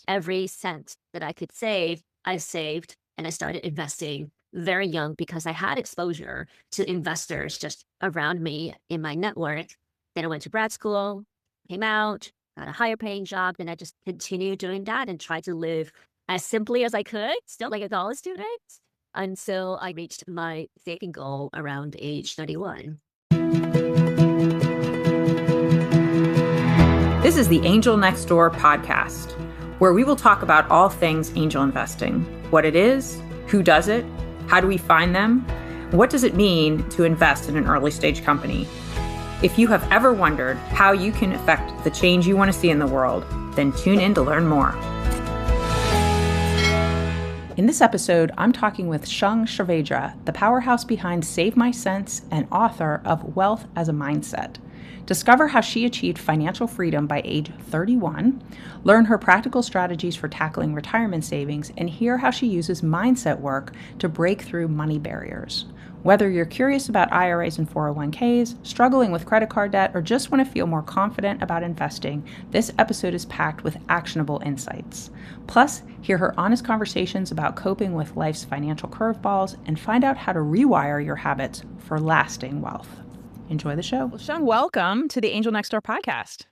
Every cent that I could save, I saved and I started investing very young because I had exposure to investors just around me in my network. Then I went to grad school, came out, got a higher paying job, and I just continued doing that and tried to live as simply as I could, still like a college student, until I reached my saving goal around age 31. This is the Angel Next Door podcast, where we will talk about all things angel investing, what it is, who does it, how do we find them, what does it mean to invest in an early stage company. If you have ever wondered how you can affect the change you want to see in the world, then tune in to learn more. In this episode, I'm talking with Shang Saavedra, the powerhouse behind Save My Sense and author of Wealth as a Mindset. Discover how she achieved financial freedom by age 31, learn her practical strategies for tackling retirement savings, and hear how she uses mindset work to break through money barriers. Whether you're curious about IRAs and 401ks, struggling with credit card debt, or just want to feel more confident about investing, this episode is packed with actionable insights. Plus, hear her honest conversations about coping with life's financial curveballs and find out how to rewire your habits for lasting wealth. Enjoy the show. Well, Shang, welcome to the Angel Next Door podcast.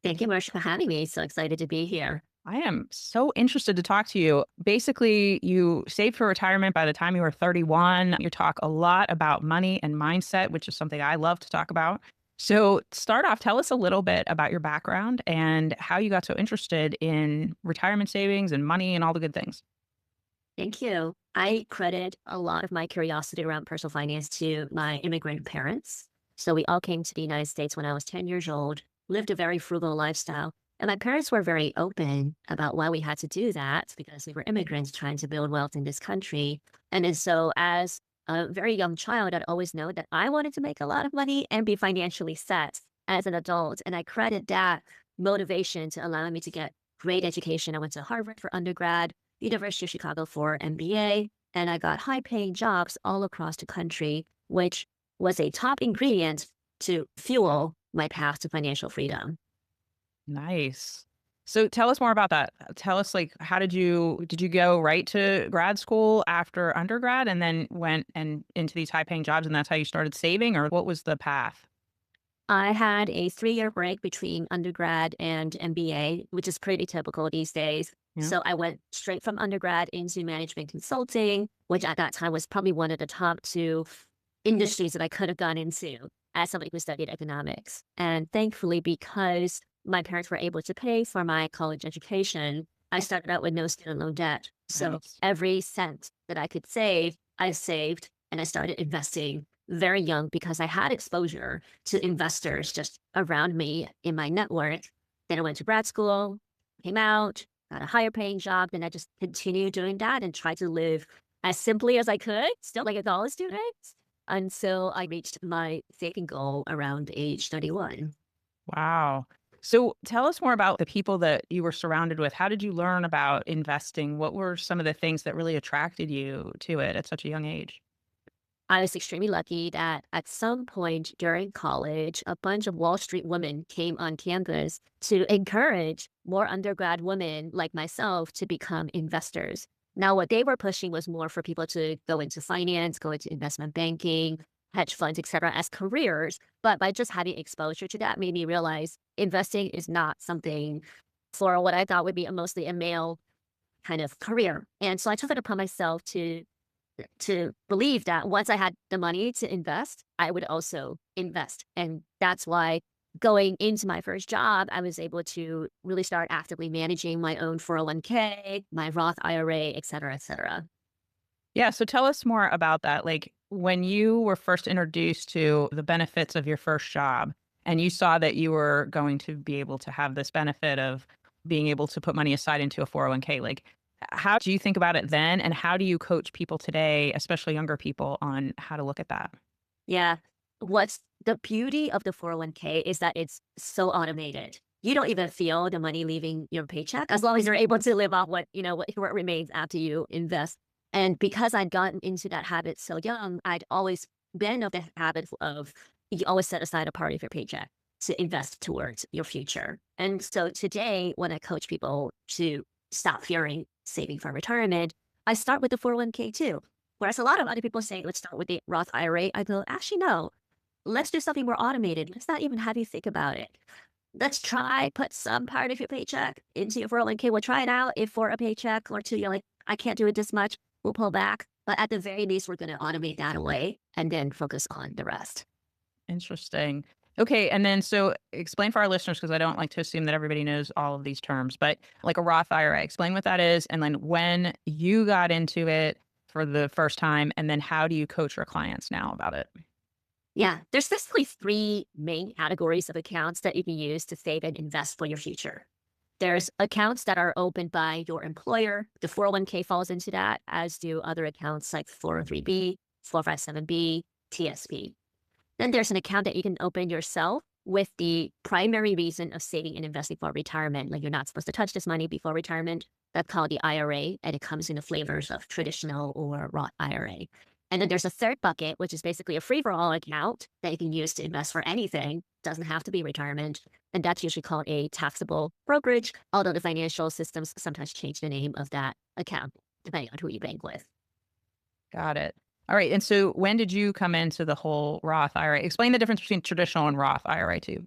Thank you, Marcia, for having me. So excited to be here. I am so interested to talk to you. Basically, you saved for retirement by the time you were 31. You talk a lot about money and mindset, which is something I love to talk about. So start off, tell us a little bit about your background and how you got so interested in retirement savings and money and all the good things. Thank you. I credit a lot of my curiosity around personal finance to my immigrant parents. So we all came to the United States when I was 10 years old, lived a very frugal lifestyle. And my parents were very open about why we had to do that because we were immigrants trying to build wealth in this country. And so as a very young child, I'd always known that I wanted to make a lot of money and be financially set as an adult. And I credit that motivation to allowing me to get great education. I went to Harvard for undergrad, University of Chicago for MBA, and I got high-paying jobs all across the country, which was a top ingredient to fuel my path to financial freedom. Nice. So tell us more about that. Tell us, like, how did you go right to grad school after undergrad and then went and into these high paying jobs and that's how you started saving, or what was the path? I had a 3-year break between undergrad and MBA, which is pretty typical these days. Yeah. So I went straight from undergrad into management consulting, which at that time was probably one of the top 2 industries that I could have gone into as somebody who studied economics. And thankfully, because my parents were able to pay for my college education, I started out with no student loan debt. So Nice. every cent that I could save, I saved and I started investing very young because I had exposure to investors just around me in my network. Then I went to grad school, came out, got a higher paying job, and I just continued doing that and tried to live as simply as I could, still like a college student, until I reached my saving goal around age 31. Wow. So tell us more about the people that you were surrounded with. How did you learn about investing? What were some of the things that really attracted you to it at such a young age? I was extremely lucky that at some point during college, a bunch of Wall Street women came on campus to encourage more undergrad women like myself to become investors. Now, what they were pushing was more for people to go into finance, go into investment banking, hedge funds, et cetera, as careers. But by just having exposure to that made me realize investing is not something for what I thought would be mostly a male kind of career. And so I took it upon myself to believe that once I had the money to invest, I would also invest. And that's why going into my first job, I was able to really start actively managing my own 401k, my Roth IRA, et cetera, et cetera. Yeah. So tell us more about that. Like when you were first introduced to the benefits of your first job and you saw that you were going to be able to have this benefit of being able to put money aside into a 401k, like how do you think about it then? And how do you coach people today, especially younger people, on how to look at that? Yeah. What's the beauty of the 401k is that it's so automated. You don't even feel the money leaving your paycheck as long as you're able to live off what remains after you invest. And because I'd gotten into that habit so young, I'd always been of the habit of you always set aside a part of your paycheck. to invest towards your future. And so today, when I coach people to stop fearing saving for retirement, I start with the 401k too. Whereas a lot of other people say, let's start with the Roth IRA. I go, actually, no, let's do something more automated. Let's not even have you think about it. Let's try put some part of your paycheck into your 401k. We'll try it out. If for a paycheck or two, you're like, I can't do it this much, we'll pull back. But at the very least, we're going to automate that away and then focus on the rest. Interesting. Okay, and then so explain for our listeners, because I don't like to assume that everybody knows all of these terms, but like a Roth IRA, explain what that is, and then when you got into it for the first time, and then how do you coach your clients now about it? Yeah, there's basically three main categories of accounts that you can use to save and invest for your future. There's accounts that are opened by your employer. The 401k falls into that, as do other accounts like 403b, 457b, TSP. Then there's an account that you can open yourself with the primary reason of saving and investing for retirement. Like you're not supposed to touch this money before retirement. That's called the IRA, and it comes in the flavors of traditional or Roth IRA. And then there's a third bucket, which is basically a free-for-all account that you can use to invest for anything. Doesn't have to be retirement. And that's usually called a taxable brokerage, although the financial systems sometimes change the name of that account, depending on who you bank with. Got it. All right, and so when did you come into the whole Roth IRA? Explain the difference between traditional and Roth IRA too.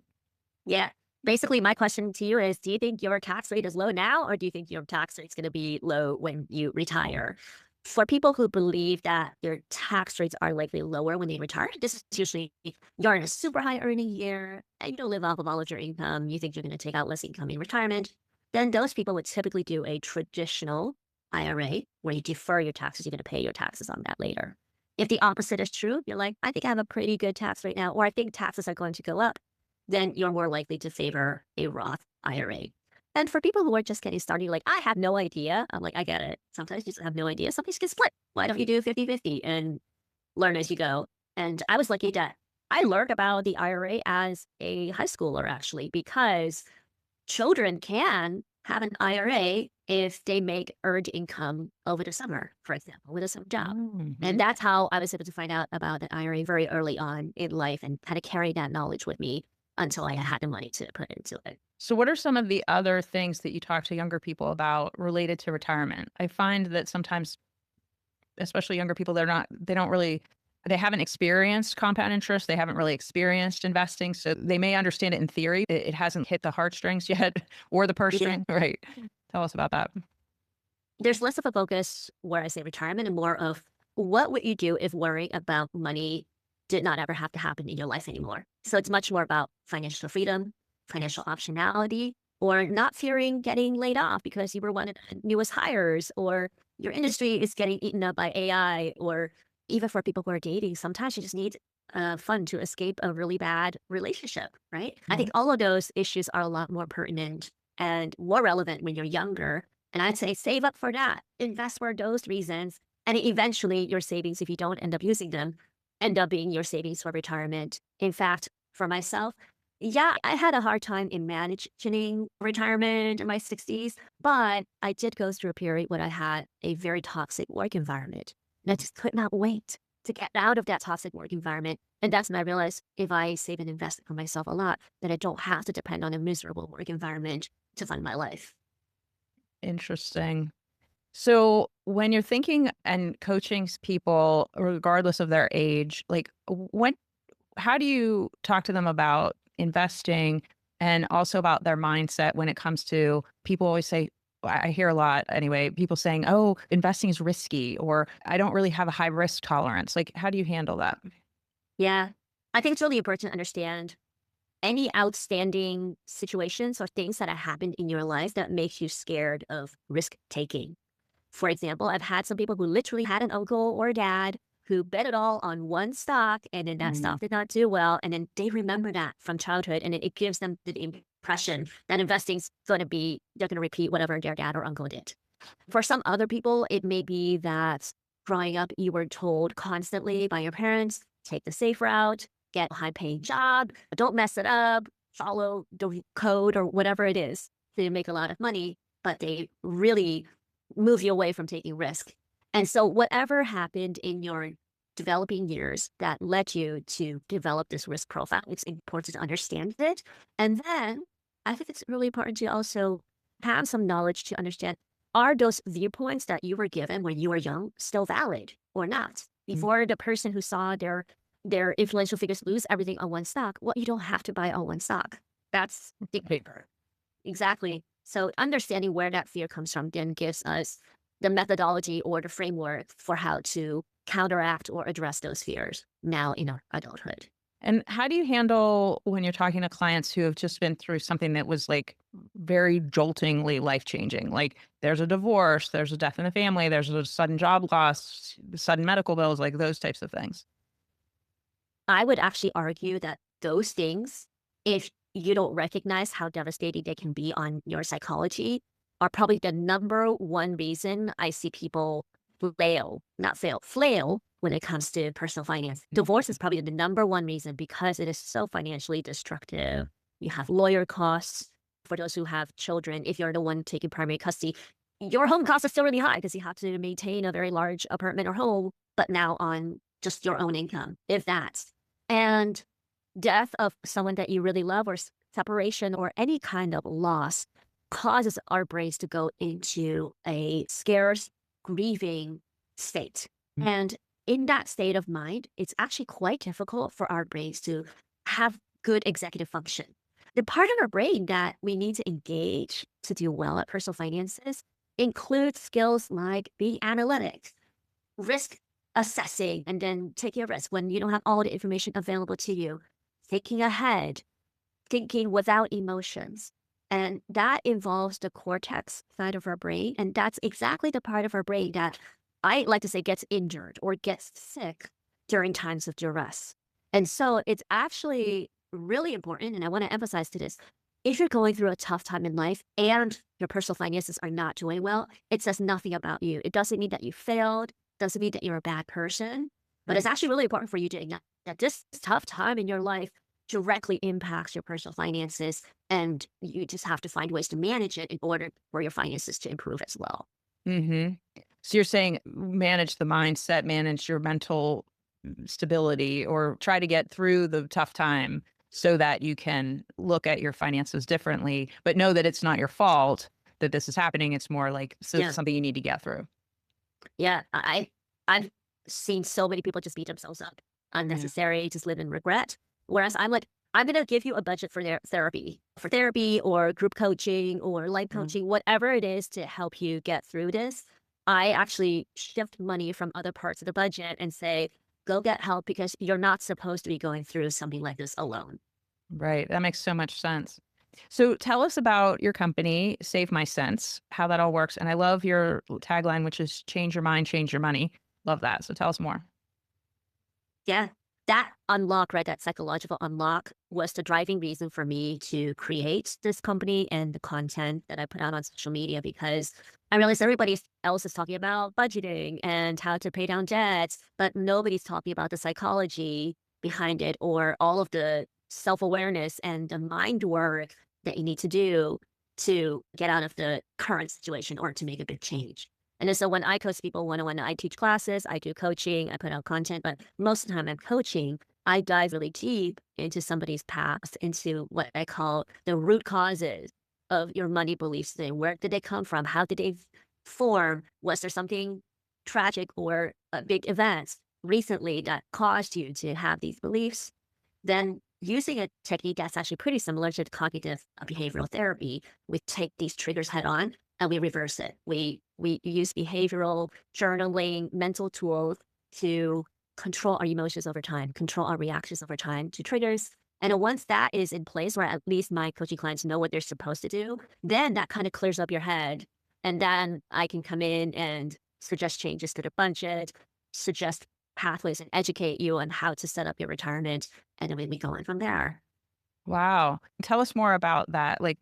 Yeah. Basically, my question to you is, do you think your tax rate is low now, or do you think your tax rate is going to be low when you retire? For people who believe that their tax rates are likely lower when they retire, this is usually you're in a super high earning year and you don't live off of all of your income. You think you're going to take out less income in retirement. Then those people would typically do a traditional IRA where you defer your taxes. You're going to pay your taxes on that later. If the opposite is true, you're like, I think I have a pretty good tax rate now, or I think taxes are going to go up, then you're more likely to favor a Roth IRA. And for people who are just getting started, like, I have no idea. I'm like, I get it. Sometimes you just have no idea. Sometimes you can split. Why don't you do 50-50 and learn as you go? And I was lucky that I learned about the IRA as a high schooler, actually, because children can have an IRA if they make earned income over the summer, for example, with a summer job. And that's how I was able to find out about an IRA very early on in life and kind of carry that knowledge with me until I had the money to put into it. So what are some of the other things that you talk to younger people about related to retirement? I find that sometimes, especially younger people, they haven't experienced compound interest. They haven't really experienced investing. So they may understand it in theory. It hasn't hit the heartstrings yet or the purse string. Right. Tell us about that. There's less of a focus where I say retirement and more of what would you do if worrying about money did not ever have to happen in your life anymore. So it's much more about financial freedom, financial optionality, or not fearing getting laid off because you were one of the newest hires, or your industry is getting eaten up by AI, or even for people who are dating, sometimes you just need fun to escape a really bad relationship, right? I think all of those issues are a lot more pertinent and more relevant when you're younger. And I'd say save up for that, invest for those reasons, and eventually your savings, if you don't end up using them, end up being your savings for retirement. In fact, for myself, yeah, I had a hard time in managing retirement in my 60s, but I did go through a period when I had a very toxic work environment. And I just could not wait to get out of that toxic work environment. And that's when I realized if I save and invest for myself a lot, then I don't have to depend on a miserable work environment to fund my life. Interesting. So when you're thinking and coaching people, regardless of their age, like how do you talk to them about investing and also about their mindset when it comes to people always say, I hear a lot anyway, people saying, oh, investing is risky, or I don't really have a high risk tolerance. Like, how do you handle that? Yeah, I think it's really important to understand any outstanding situations or things that have happened in your life that makes you scared of risk taking. For example, I've had some people who literally had an uncle or a dad who bet it all on one stock and then that stock did not do well. And then they remember that from childhood and it gives them the impression that investing's going to be, they're going to repeat whatever their dad or uncle did. For some other people, it may be that growing up, you were told constantly by your parents, take the safe route, get a high paying job, don't mess it up, follow the code or whatever it is to make a lot of money, but they really move you away from taking risk. And so whatever happened in your developing years that led you to develop this risk profile. It's important to understand it. And then I think it's really important to also have some knowledge to understand, are those viewpoints that you were given when you were young still valid or not? Before the person who saw their influential figures lose everything on one stock, well, you don't have to buy on one stock. That's the paper. Exactly. So understanding where that fear comes from then gives us the methodology or the framework for how to counteract or address those fears now in our adulthood. And how do you handle when you're talking to clients who have just been through something that was like very joltingly life changing? Like there's a divorce, there's a death in the family, there's a sudden job loss, sudden medical bills, like those types of things. I would actually argue that those things, if you don't recognize how devastating they can be on your psychology, are probably the number one reason I see people flail when it comes to personal finance. Divorce is probably the number one reason because it is so financially destructive. You have lawyer costs for those who have children. If you're the one taking primary custody, your home costs are still really high because you have to maintain a very large apartment or home, but now on just your own income, if that. And death of someone that you really love or separation or any kind of loss causes our brains to go into a scarce, grieving state. And in that state of mind, it's actually quite difficult for our brains to have good executive function. The part of our brain that we need to engage to do well at personal finances includes skills like being analytics, risk assessing, and then taking a risk when you don't have all the information available to you, thinking ahead, thinking without emotions. And that involves the cortex side of our brain. And that's exactly the part of our brain that I like to say gets injured or gets sick during times of duress. And so it's actually really important. And I want to emphasize to this. If you're going through a tough time in life and your personal finances are not doing well, it says nothing about you. It doesn't mean that you failed, doesn't mean that you're a bad person, but it's actually really important for you to acknowledge that this tough time in your life directly impacts your personal finances, and you just have to find ways to manage it in order for your finances to improve as well. Mm-hmm. So you're saying manage the mindset, manage your mental stability, or try to get through the tough time so that you can look at your finances differently, but know that it's not your fault that this is happening. It's more like Yeah. something you need to get through. Yeah. I've seen so many people just beat themselves up unnecessary, just live in regret. Whereas I'm like, I'm going to give you a budget for their therapy or group coaching or life coaching, whatever it is to help you get through this. I actually shift money from other parts of the budget and say, go get help because you're not supposed to be going through something like this alone. Right. That makes so much sense. So tell us about your company, Save My Sense, how that all works. And I love your tagline, which is change your mind, change your money. Love that. So tell us more. Yeah. That unlock, right? That psychological unlock was the driving reason for me to create this company and the content that I put out on social media because I realized everybody else is talking about budgeting and how to pay down debts, but nobody's talking about the psychology behind it or all of the self-awareness and the mind work that you need to do to get out of the current situation or to make a big change. And then so when I coach people one-on-one, I teach classes, I do coaching, I put out content, but most of the time I'm coaching, I dive really deep into somebody's past, into what I call the root causes of your money beliefs. Where did they come from? How did they form? Was there something tragic or a big event recently that caused you to have these beliefs? Then using a technique that's actually pretty similar to cognitive behavioral therapy, we take these triggers head on and we reverse it. We use behavioral journaling, mental tools to control our emotions over time, control our reactions over time to triggers. And once that is in place, where at least my coaching clients know what they're supposed to do, then that kind of clears up your head. And then I can come in and suggest changes to the budget, suggest pathways and educate you on how to set up your retirement. And then we go on from there. Wow. Tell us more about that, like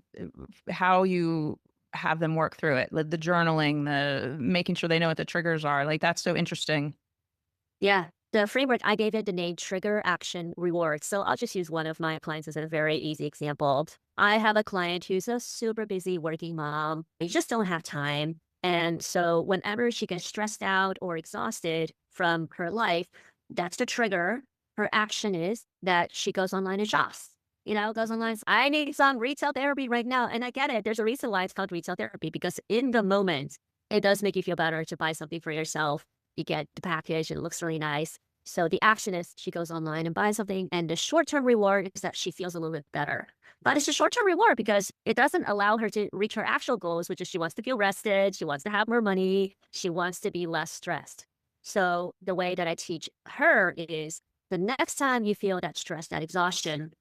how you have them work through it, like the journaling, the making sure they know what the triggers are. Like that's so interesting. Yeah. The framework, I gave it the name Trigger Action Reward. So I'll just use one of my clients as a very easy example. I have a client who's a super busy working mom. They just don't have time. And so whenever she gets stressed out or exhausted from her life, That's the trigger. Her action is that she goes online and shops. Goes online, I need some retail therapy right now. And I get it. There's a reason why it's called retail therapy, because in the moment, it does make you feel better to buy something for yourself. You get the package, and it looks really nice. So the action is she goes online and buys something. And the short-term reward is that she feels a little bit better. But it's a short-term reward because it doesn't allow her to reach her actual goals, which is she wants to feel rested. She wants to have more money. She wants to be less stressed. So the way that I teach her is the next time you feel that stress, that exhaustion,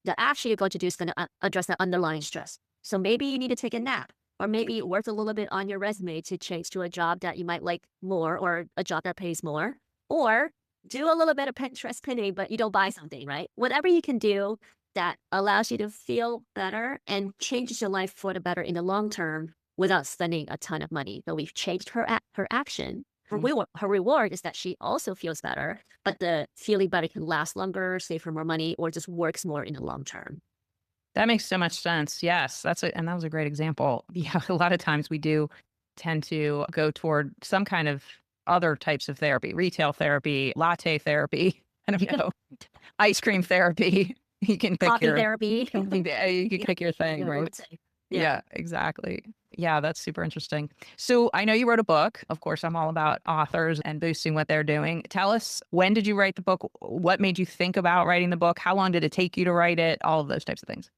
the action you're going to do is going to address that underlying stress. So maybe you need to take a nap, or maybe work a little bit on your resume to change to a job that you might like more, or a job that pays more, or do a little bit of Pinterest pinning, but you don't buy something, right? Whatever you can do that allows you to feel better and changes your life for the better in the long term without spending a ton of money. So we've changed her action. Her reward is that she also feels better, but the feeling better can last longer, save her more money, or just works more in the long term. That makes so much sense. Yes, and that was a great example. Yeah, a lot of times we do tend to go toward some kind of other types of therapy, retail therapy, latte therapy, I don't know, ice cream therapy. You can pick Coffee your therapy. you can pick your thing, right? Yeah. Yeah, exactly. Yeah, that's super interesting. So I know you wrote a book. Of course, I'm all about authors and boosting what they're doing. Tell us, when did you write the book? What made you think about writing the book? How long did it take you to write it? All of those types of things.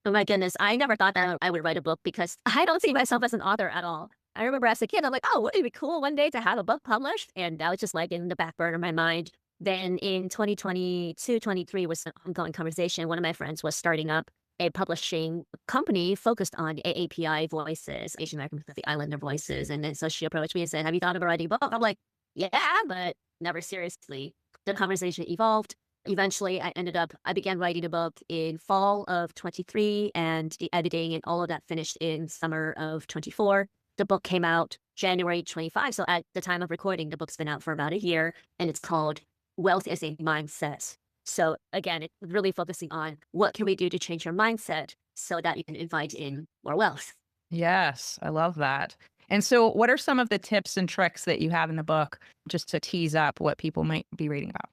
Oh my goodness, I never thought that I would write a book because I don't see myself as an author at all. I remember as a kid, I'm like, oh, wouldn't it be cool one day to have a book published? And that was just like in the back burner of my mind. Then in 2022, 23 was an ongoing conversation. One of my friends was starting up a publishing company focused on AAPI voices, Asian American Pacific Islander voices. And then so she approached me and said, have you thought about writing a book? I'm like, yeah, but never seriously. The conversation evolved. Eventually, I began writing a book in fall of 23, and the editing and all of that finished in summer of 24. The book came out January 25. So at the time of recording, the book's been out for about a year, and it's called Wealth as a Mindset. So again, it's really focusing on what can we do to change your mindset so that you can invite in more wealth. Yes, I love that. And so what are some of the tips and tricks that you have in the book, just to tease up what people might be reading about?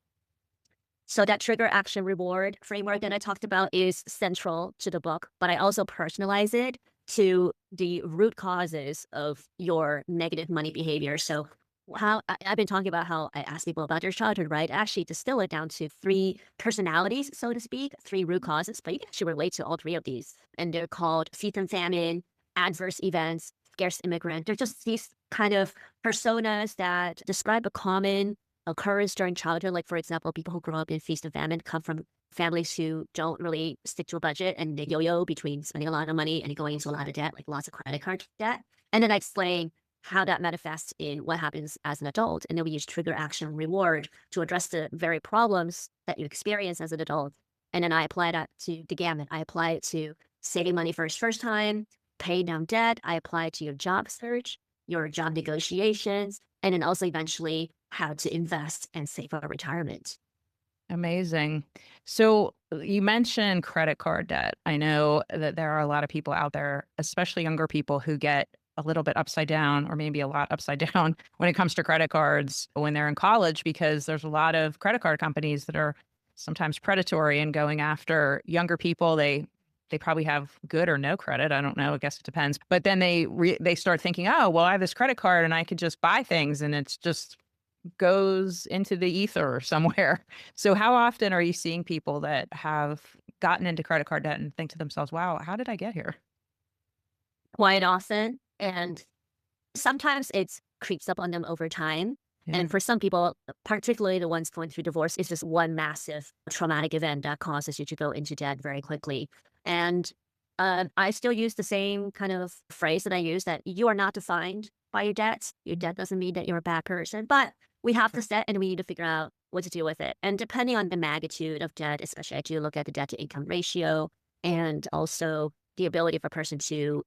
So that trigger action reward framework that I talked about is central to the book, but I also personalize it to the root causes of your negative money behavior. So I've been talking about how I ask people about their childhood, right? Actually distill it down to 3 personalities, so to speak, 3 root causes, but you can actually relate to all 3 of these. And they're called feast and famine, adverse events, scarce immigrant. They're just these kind of personas that describe a common occurrence during childhood. Like, for example, people who grow up in feast and famine come from families who don't really stick to a budget, and they yo-yo between spending a lot of money and going into a lot of debt, like lots of credit card debt. And then I explain how that manifests in what happens as an adult. And then we use trigger action reward to address the very problems that you experience as an adult. And then I apply that to the gamut. I apply it to saving money for his first time, paying down debt. I apply it to your job search, your job negotiations, and then also eventually how to invest and save for retirement. Amazing. So you mentioned credit card debt. I know that there are a lot of people out there, especially younger people, who get a little bit upside down, or maybe a lot upside down when it comes to credit cards when they're in college, because there's a lot of credit card companies that are sometimes predatory and going after younger people. They probably have good or no credit. I don't know. I guess it depends. But then they start thinking, oh, well, I have this credit card and I could just buy things, and it's just goes into the ether somewhere. So how often are you seeing people that have gotten into credit card debt and think to themselves, wow, how did I get here? Quite often. And sometimes it creeps up on them over time. Yeah. And for some people, particularly the ones going through divorce, it's just one massive traumatic event that causes you to go into debt very quickly. And I still use the same kind of phrase that I use, that you are not defined by your debts. Your debt doesn't mean that you're a bad person, but we have the debt and we need to figure out what to do with it. And depending on the magnitude of debt, especially I do look at the debt to income ratio, and also the ability of a person to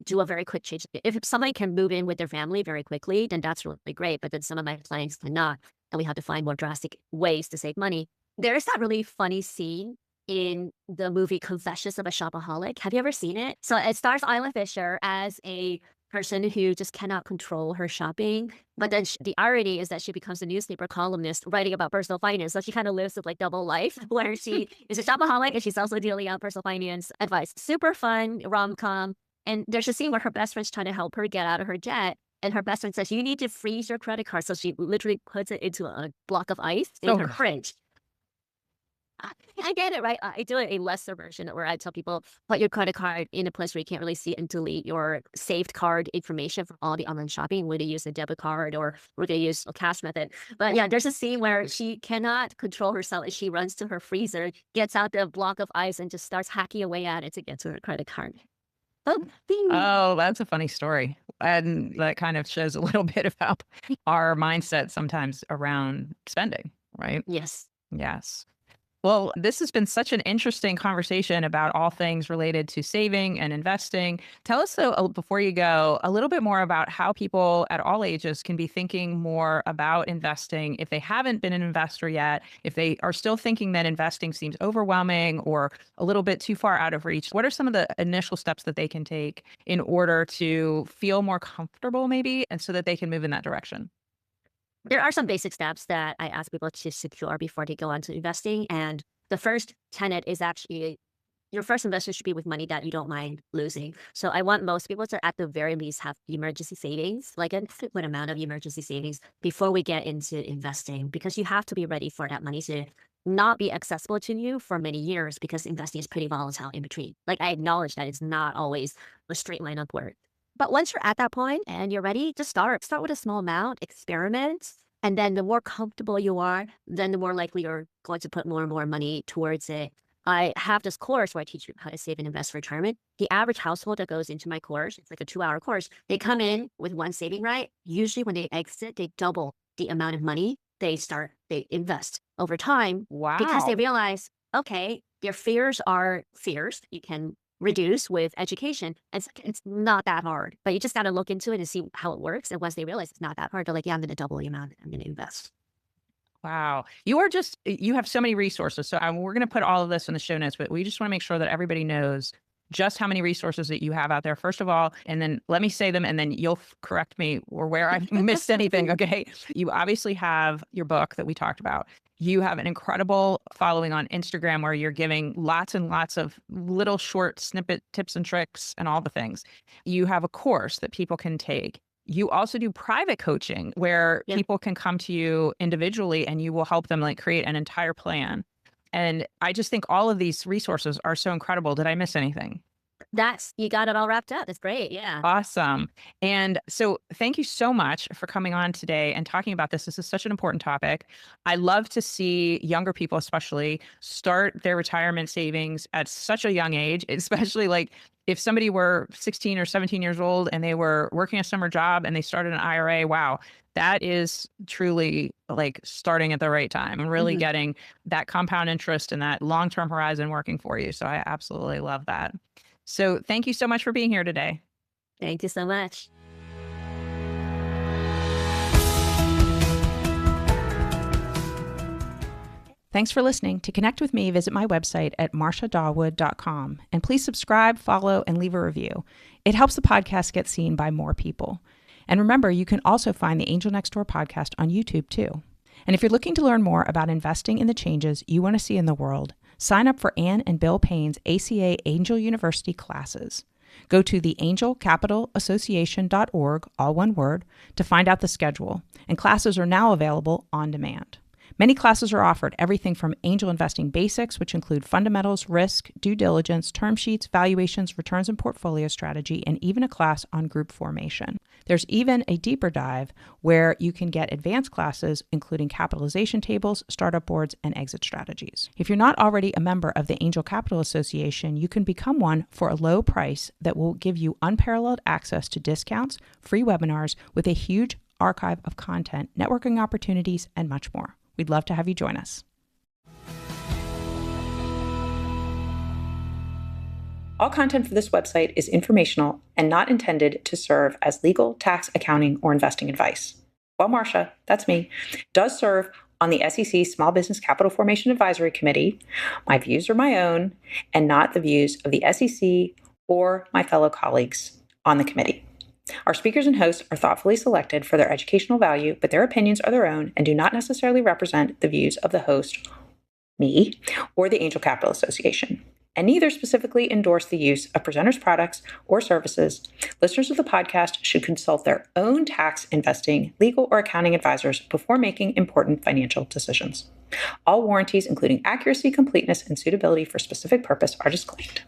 do a very quick change. If somebody can move in with their family very quickly, then that's really great. But then some of my clients cannot, and we have to find more drastic ways to save money. There is that really funny scene in the movie Confessions of a Shopaholic. Have you ever seen it? So it stars Isla Fisher as a person who just cannot control her shopping. But then the irony is that she becomes a newspaper columnist writing about personal finance. So she kind of lives with like double life where she is a shopaholic and she's also dealing out personal finance advice. Super fun rom-com. And there's a scene where her best friend's trying to help her get out of her debt. And her best friend says, you need to freeze your credit card. So she literally puts it into a block of ice in her fridge. I get it, right? I do a lesser version where I tell people, put your credit card in a place where you can't really see and delete your saved card information from all the online shopping. We're going to use a debit card or we're going to use a cash method. But yeah, there's a scene where she cannot control herself and she runs to her freezer, gets out the block of ice and just starts hacking away at it to get to her credit card. Oh, that's a funny story. And that kind of shows a little bit about our mindset sometimes around spending, right? Yes. Yes. Well, this has been such an interesting conversation about all things related to saving and investing. Tell us, though, before you go, a little bit more about how people at all ages can be thinking more about investing if they haven't been an investor yet, if they are still thinking that investing seems overwhelming or a little bit too far out of reach. What are some of the initial steps that they can take in order to feel more comfortable, maybe, and so that they can move in that direction? There are some basic steps that I ask people to secure before they go into investing. And the first tenet is actually your first investment should be with money that you don't mind losing. So I want most people to, at the very least, have emergency savings, like a good amount of emergency savings before we get into investing, because you have to be ready for that money to not be accessible to you for many years because investing is pretty volatile in between. Like I acknowledge that it's not always a straight line upward. But once you're at that point and you're ready, just start. Start with a small amount, experiment. And then the more comfortable you are, then the more likely you're going to put more and more money towards it. I have this course where I teach you how to save and invest for retirement. The average household that goes into my course, it's like a 2-hour course. They come in with one saving right. Usually when they exit, they double the amount of money they invest over time. Wow. Because they realize, okay, your fears are fears. You can reduce with education. It's not that hard, but you just got to look into it and see how it works. And once they realize it's not that hard, they're like, yeah, I'm going to double the amount I'm going to invest. Wow. You have so many resources. So we're going to put all of this in the show notes, but we just want to make sure that everybody knows just how many resources that you have out there, first of all, and then let me say them and then you'll correct me or where I missed anything. Okay. You obviously have your book that we talked about. You have an incredible following on Instagram where you're giving lots and lots of little short snippet tips and tricks and all the things. You have a course that people can take. You also do private coaching where people can come to you individually and you will help them like create an entire plan. And I just think all of these resources are so incredible. Did I miss anything? You got it all wrapped up. That's great. Yeah. Awesome. And so thank you so much for coming on today and talking about this. This is such an important topic. I love to see younger people, especially, start their retirement savings at such a young age, especially like if somebody were 16 or 17 years old and they were working a summer job and they started an IRA, wow, that is truly like starting at the right time and really getting that compound interest and that long-term horizon working for you. So I absolutely love that. So thank you so much for being here today. Thank you so much. Thanks for listening. To connect with me, visit my website at marciadawood.com. And please subscribe, follow, and leave a review. It helps the podcast get seen by more people. And remember, you can also find the Angel Next Door podcast on YouTube too. And if you're looking to learn more about investing in the changes you want to see in the world, sign up for Ann and Bill Payne's ACA Angel University classes. Go to theangelcapitalassociation.org, all one word, to find out the schedule. And classes are now available on demand. Many classes are offered, everything from angel investing basics, which include fundamentals, risk, due diligence, term sheets, valuations, returns and portfolio strategy, and even a class on group formation. There's even a deeper dive where you can get advanced classes, including capitalization tables, startup boards, and exit strategies. If you're not already a member of the Angel Capital Association, you can become one for a low price that will give you unparalleled access to discounts, free webinars with a huge archive of content, networking opportunities, and much more. We'd love to have you join us. All content for this website is informational and not intended to serve as legal, tax, accounting, or investing advice. Well, Marcia, that's me, does serve on the SEC Small Business Capital Formation Advisory Committee. My views are my own and not the views of the SEC or my fellow colleagues on the committee. Our speakers and hosts are thoughtfully selected for their educational value, but their opinions are their own and do not necessarily represent the views of the host, me, or the Angel Capital Association, and neither specifically endorse the use of presenters' products or services. Listeners of the podcast should consult their own tax, investing, legal, or accounting advisors before making important financial decisions. All warranties, including accuracy, completeness, and suitability for specific purpose, are disclaimed.